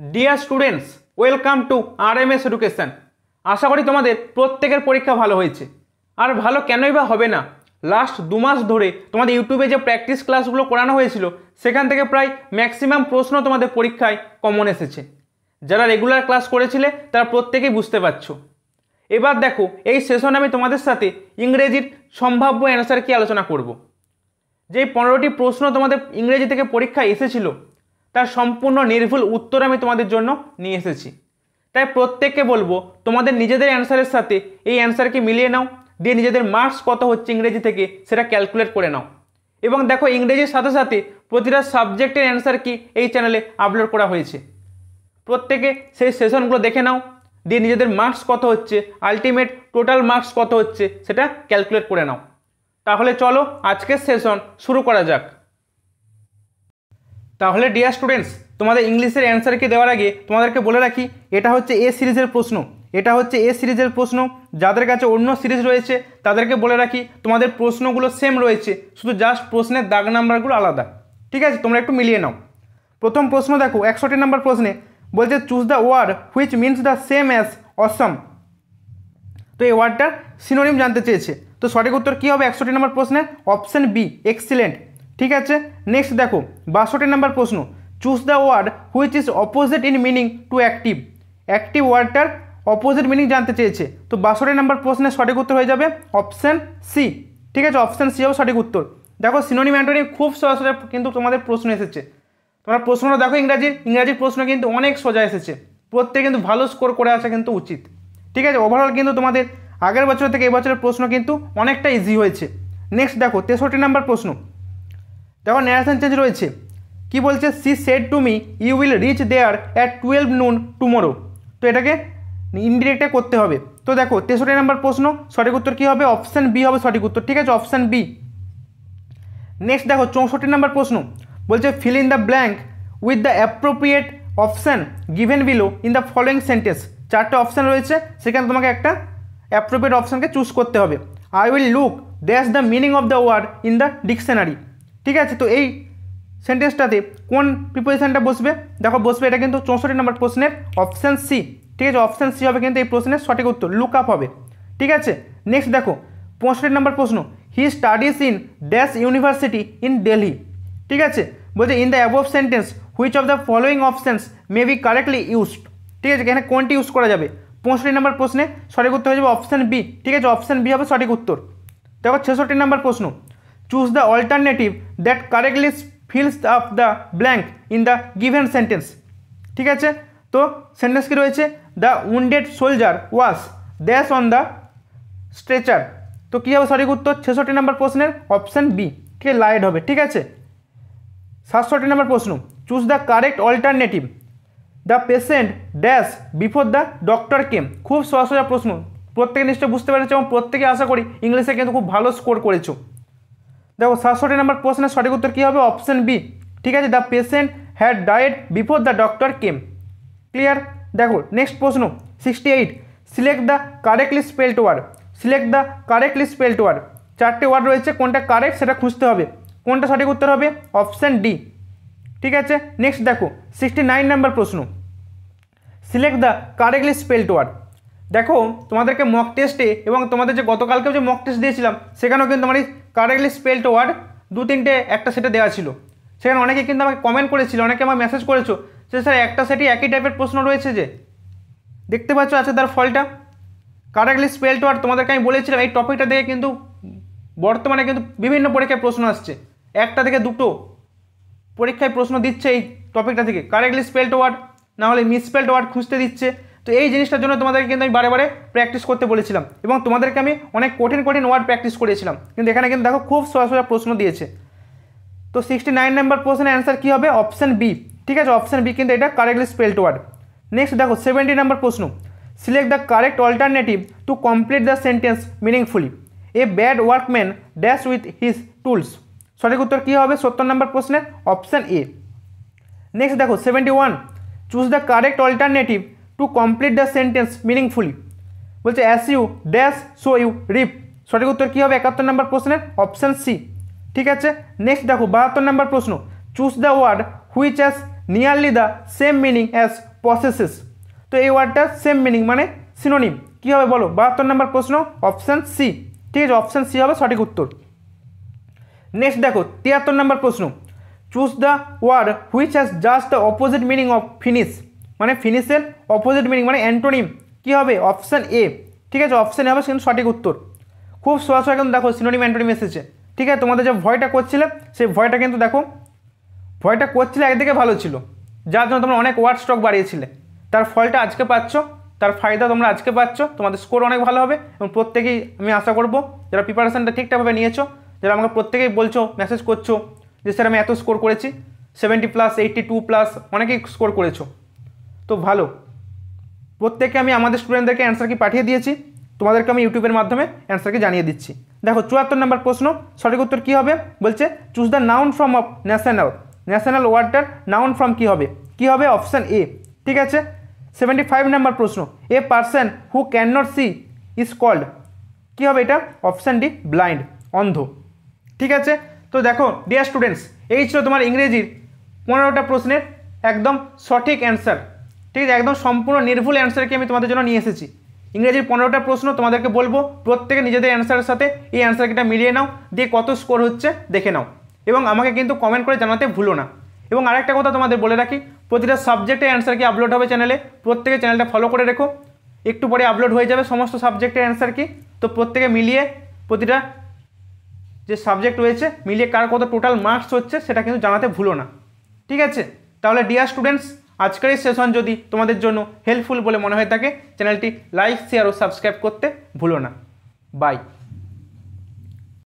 Deer students, welcome to RMS Education. আশা করি তোমাদের প্রত্যেকের পরীক্ষা ভালো হয়েছে। আর ভালো কেনই বা হবে না, লাস্ট 2 মাস ধরে তোমাদের ইউটিউবে যে প্র্যাকটিস ক্লাসগুলো করানো হয়েছিল সেখান থেকে প্রায় ম্যাক্সিমাম প্রশ্ন তোমাদের পরীক্ষায় কমন এসেছে। যারা রেগুলার ক্লাস করেছিলে তারা প্রত্যেকেই বুঝতে পারছো। এবার দেখো, এই সেশনে আমি তোমাদের সাথে ইংরেজির সম্ভাব্য অ্যান্সার কি আলোচনা করব। যেই 15টি প্রশ্ন তোমাদের ইংরেজি থেকে পরীক্ষায় এসেছিল তার সম্পূর্ণ নির্ভুল উত্তর আমি তোমাদের জন্য নিয়ে এসেছি। তাই প্রত্যেককে বলবো তোমাদের নিজেদের অ্যান্সারের সাথে এই অ্যান্সারকে মিলিয়ে নাও, দিয়ে নিজেদের মার্কস কত হচ্ছে ইংরেজি থেকে সেটা ক্যালকুলেট করে নাও। এবং দেখো, ইংরেজির সাথে সাথে প্রতিটা সাবজেক্টের অ্যান্সার কি এই চ্যানেলে আপলোড করা হয়েছে। প্রত্যেকে সেই সেশনগুলো দেখে নাও, দিয়ে নিজেদের মার্কস কত হচ্ছে, আলটিমেট টোটাল মার্কস কত হচ্ছে সেটা ক্যালকুলেট করে নাও। তাহলে চলো আজকের সেশন শুরু করা যাক। তাহলে ডিয়ার স্টুডেন্টস, তোমাদের ইংলিশের অ্যান্সার কি দেওয়ার আগে তোমাদেরকে বলে রাখি, এটা হচ্ছে এ সিরিজের প্রশ্ন। এটা হচ্ছে এ সিরিজের প্রশ্ন। যাদের কাছে অন্য সিরিজ রয়েছে তাদেরকে বলে রাখি, তোমাদের প্রশ্নগুলো সেম রয়েছে, শুধু জাস্ট প্রশ্নের দাগ নাম্বারগুলো আলাদা। ঠিক আছে, তোমরা একটু মিলিয়ে নাও। প্রথম প্রশ্ন দেখো, 61 নম্বর প্রশ্নে বলছে choose the word which means the same as awesome. তো এই ওয়ার্ডটার সিনোনিম জানতে চেয়েছে। তো সঠিক উত্তর কী হবে 61 নম্বর প্রশ্নে? Option B, excellent. ঠিক আছে, নেক্সট দেখো 62 নম্বর প্রশ্ন, choose the word which is opposite in meaning to active. Active ওয়ার্ডটার অপোজিট মিনিং জানতে চেয়েছে। তো 62 নম্বর প্রশ্নের সঠিক উত্তর হয়ে যাবে অপশন সি। ঠিক আছে, অপশন সি হবে সঠিক উত্তর। দেখো, সিনোনিম অ্যান্টোনিম খুব সহজ সোজা কিন্তু তোমাদের প্রশ্ন এসেছে। তোমরা প্রশ্নটা দেখো, ইংরাজির প্রশ্ন কিন্তু অনেক সোজা এসেছে। প্রত্যেকে কিন্তু ভালো স্কোর করে আসা কিন্তু উচিত। ঠিক আছে, ওভারঅল কিন্তু তোমাদের আগের বছর থেকে এবছরের প্রশ্ন কিন্তু অনেকটা ইজি হয়েছে। নেক্সট দেখো 63 নম্বর প্রশ্ন। দেখো, ন্যারেশন চেঞ্জ রয়েছে। কি বলছে? She said to me you will reach there at 12 noon tomorrow. তো এটাকে ইনডিরেক্টে করতে হবে। তো দেখো 63 নম্বর প্রশ্ন, সঠিক উত্তর কী হবে? অপশান বি হবে সঠিক উত্তর। ঠিক আছে, অপশান বি। নেক্সট দেখো 64 নম্বর প্রশ্ন, বলছে fill in the blank with the appropriate option given below in the following sentence. 4টে অপশান রয়েছে, সেখানে তোমাকে একটা অ্যাপ্রোপ্রিয়েট অপশানকে চুজ করতে হবে। I will look that's the meaning of the word in the dictionary. ঠিক আছে, তো এই সেন্টেন্সটাতে কোন প্রিপোজিশনটা বসবে? দেখো বসবে, এটা কিন্তু 64 নম্বর প্রশ্নের অপশান সি। ঠিক আছে, অপশান সি হবে কিন্তু এই প্রশ্নের সঠিক উত্তর, লুক আপ হবে। ঠিক আছে, নেক্সট দেখো 65 নম্বর প্রশ্ন, he studies in dash university in Delhi. ঠিক আছে, বলছে in the above sentence which of the following options may be correctly used. ঠিক আছে, এখানে কোনটি ইউজ করা যাবে? 65 নম্বর প্রশ্নে সঠিক উত্তর হয়ে যাবে অপশান বি। ঠিক আছে, অপশান বি হবে সঠিক উত্তর। দেখো 66 নম্বর প্রশ্ন, choose the alternative that correctly fills up the blank in the given sentence. ঠিক আছে, তো সেন্টেন্স কি রয়েছে? The wounded soldier was dash on the stretcher. তো কী হবে সঠিক উত্তর 66 নম্বর প্রশ্নের? Option B. ঠিক আছে, লাইট হবে। ঠিক আছে, 67 নম্বর প্রশ্ন, choose the correct alternative the patient dash before the doctor came. খুব সহজ সোজা প্রশ্ন, প্রত্যেকে নিশ্চয়ই বুঝতে পেরেছো এবং প্রত্যেকে আশা করি ইংলিশে কিন্তু খুব ভালো স্কোর করেছো। দেখো 67 নম্বর প্রশ্নের সঠিক উত্তর কী হবে? Option B. ঠিক আছে, the patient had died before the doctor came. Clear? দেখো নেক্সট প্রশ্ন 68, select the correctly spelled word. Select the correctly spelled word. 4টে ওয়ার্ড রয়েছে, কোনটা কারেক্ট সেটা খুঁজতে হবে। কোনটা সঠিক উত্তর হবে? Option D. ঠিক আছে, নেক্সট দেখো 69 নম্বর প্রশ্ন, select the correctly spelled word. দেখো, তোমাদেরকে মক টেস্টে এবং তোমাদের যে গতকালকেও যে মক টেস্ট দিয়েছিলাম সেখানেও কিন্তু আমার এই কারেক্টলি স্পেলড ওয়ার্ড 2-3টে একটা সেটে দেওয়া ছিল। সেখানে অনেকে কিন্তু আমাকে কমেন্ট করেছিল, অনেকে আমার মেসেজ করেছো যে স্যার একটা সেটই একই টাইপের প্রশ্ন রয়েছে। যে দেখতে পাচ্ছ আছে তার ফলটা, কারেক্টলি স্পেলড ওয়ার্ড। তোমাদেরকে আমি বলেছিলাম এই টপিকটা থেকে কিন্তু বর্তমানে কিন্তু বিভিন্ন পরীক্ষায় প্রশ্ন আসছে, 1টা থেকে 2টো পরীক্ষায় প্রশ্ন দিচ্ছে এই টপিকটা থেকে। কারেক্টলি স্পেলড ওয়ার্ড না হলে মিসস্পেলড ওয়ার্ড খুঁজতে দিচ্ছে। তো এই জিনিসটার জন্য তোমাদেরকে কিন্তু আমি বারে বারে প্র্যাকটিস করতে বলেছিলাম এবং তোমাদেরকে আমি অনেক কঠিন কঠিন ওয়ার্ড প্র্যাকটিস করিয়েছিলাম, কিন্তু এখানে কিন্তু দেখো খুব সহজ সহজ প্রশ্ন দিয়েছে। তো 69 নম্বর প্রশ্নের অ্যান্সার কী হবে? Option B. ঠিক আছে, অপশান বি কিন্তু এটা কারেক্টলি স্পেলড ওয়ার্ড। নেক্সট দেখো 70 নম্বর প্রশ্ন, select the correct alternative to complete the sentence meaningfully. A bad workman dash with his tools. সঠিক উত্তর কী হবে 70 নম্বর প্রশ্নের? Option A. নেক্সট দেখো 71, choose the correct alternative to complete the sentence meaningfully. বলছে as you dash so you reap. সঠিক উত্তর কী হবে 71 নম্বর প্রশ্নের? Option C. ঠিক আছে, নেক্সট দেখো 72 নম্বর প্রশ্ন, choose the word which has nearly the same meaning as possesses. তো এই ওয়ার্ডটা সেম মিনিং মানে সিনোনিম। কী হবে বলো? 72 নম্বর প্রশ্ন, অপশান সি। ঠিক আছে, অপশান সি হবে সঠিক উত্তর। নেক্সট দেখো 73 নম্বর প্রশ্ন, choose the word which has just the opposite meaning of finish. মানে ফিনিশের অপোজিট মিনিং মানে অ্যান্টোনিম কী হবে? Option A. ঠিক আছে, অপশান এ হবে কিন্তু সঠিক উত্তর। খুব সহজ কিন্তু দেখো সিনোনিম অ্যান্টোনিম এসেছে। ঠিক আছে, তোমাদের যে ভয়টা করছিলে সেই ভয়টা কিন্তু দেখো, ভয়টা করছিলে একদিকে ভালো ছিল, যার জন্য তোমরা অনেক ওয়ার্ড স্টক বাড়িয়েছিলে, তার ফলটা আজকে পাচ্ছ, তার ফায়দা তোমরা আজকে পাচ্ছ। তোমাদের স্কোর অনেক ভালো হবে এবং প্রত্যেকেই আমি আশা করব যারা প্রিপারেশানটা ঠিকঠাকভাবে নিয়েছো, যারা আমাকে প্রত্যেকেই বলছো, মেসেজ করছো যে স্যার আমি এত স্কোর করেছি, 70+, 82+, অনেকেই স্কোর করেছো, তো ভালো। প্রত্যেককে আমি আমাদের স্টুডেন্টদেরকে অ্যান্সার কি পাঠিয়ে দিয়েছি, তোমাদেরকে আমি ইউটিউবের মাধ্যমে অ্যান্সারকে জানিয়ে দিচ্ছি। দেখো 74 নম্বর প্রশ্ন, সঠিক উত্তর কী হবে? বলছে choose the noun form of national. National ওয়ার্ডটার নাউন ফর্ম কী হবে? কী হবে? Option A. ঠিক আছে, 75 নম্বর প্রশ্ন, a person who can not see is called. কী হবে এটা? অপশান ডি, ব্লাইন্ড, অন্ধ। ঠিক আছে, তো দেখো ডিয়ার স্টুডেন্টস, এই ছিল তোমার ইংরেজির 15টা প্রশ্নের একদম সঠিক অ্যান্সার। ঠিক আছে, একদম সম্পূর্ণ নির্ভুল অ্যান্সারকে আমি তোমাদের জন্য নিয়ে এসেছি। ইংরেজির 15টা প্রশ্ন তোমাদেরকে বলবো, প্রত্যেকে নিজেদের অ্যান্সারের সাথে এই অ্যান্সারটা মিলিয়ে নাও, দিয়ে কত স্কোর হচ্ছে দেখে নাও এবং আমাকে কিন্তু কমেন্ট করে জানাতে ভুলো না। এবং আরেকটা কথা তোমাদের বলে রাখি, প্রতিটা সাবজেক্টের অ্যান্সার কি আপলোড হবে চ্যানেলে, প্রত্যেকে চ্যানেলটা ফলো করে রেখো, একটু পরে আপলোড হয়ে যাবে সমস্ত সাবজেক্টের অ্যান্সার কি। তো প্রত্যেকে মিলিয়ে প্রতিটা যে সাবজেক্ট রয়েছে মিলিয়ে কার কত টোটাল মার্কস হচ্ছে সেটা কিন্তু জানাতে ভুলো না। ঠিক আছে, তাহলে ডিয়ার স্টুডেন্টস, আজকের এই সেশন যদি তোমাদের জন্য হেল্পফুল বলে মনে হয়ে থাকে, চ্যানেলটি লাইক, শেয়ার ও সাবস্ক্রাইব করতে ভুলো না। বাই।